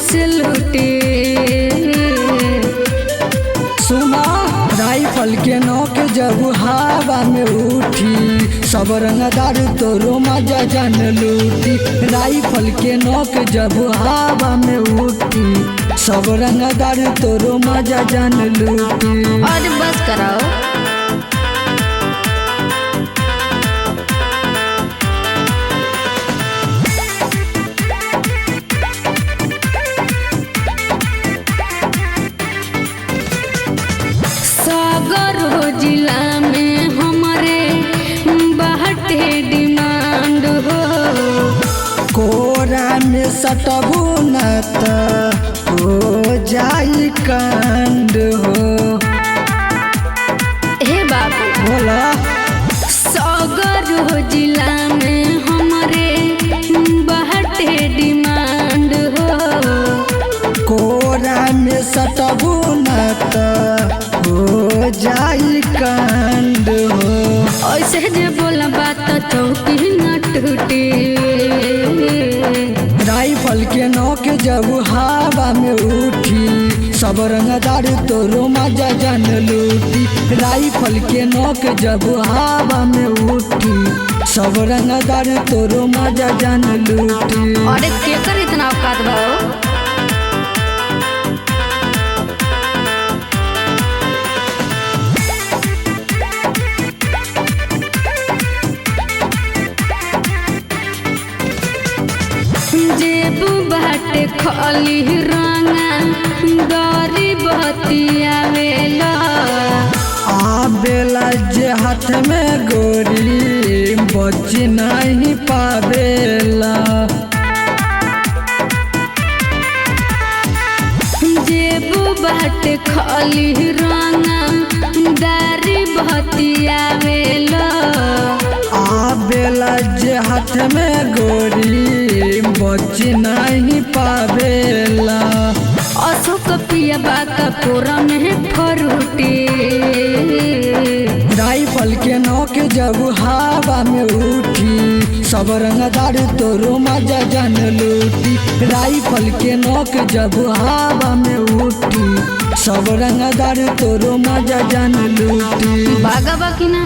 से लूटे। सुना राइफल के नोक जब हवा में उठी सब रंगदार तोरो मजा जान लूटी। राइफल के नोक जब हवा में उठी सब रंगदार तोरो मजा जान लूटी। और बस कराओ। सागर हो जिला में हमारे बाहटे डिमांड हो। कोरा में सटबू न त हो जाई कांड हो। हे बाबू बोला सागर हो जिला में हमारे बाहटे डिमांड हो। कोरा में सटबू न त हो जाई कांड हो। ऐसे जे बोला बात चौकी न टूटे। राइफल के नोक जब हवा में उठी सब रंगदार तोरो मजा जान लूटी। राइफल के नोक जब हवा में उठी सब रंगदार तोरो मजा जान लूटी। अरे केकर इतना औकात बा हो? जेबू बाटे खाली रंगा दरी बतियावेला। आबेला जे हाथ में गोरी बच नहीं पावेला। जेबू बाटे खाली रंगा दरी बतियावेला। आबेला जे हाथ में गोरी बच नहीं पावेला। अशोक पिया बाका कोरा में फरूटे। राइफल के नोक जब हवा में उठी सब रंगदार तोरो मजा जान लूटी। राइफल के नोक जब हवा में उठी सब रंगदार तोरो मजा जान लूटी। बागा बाकी ना।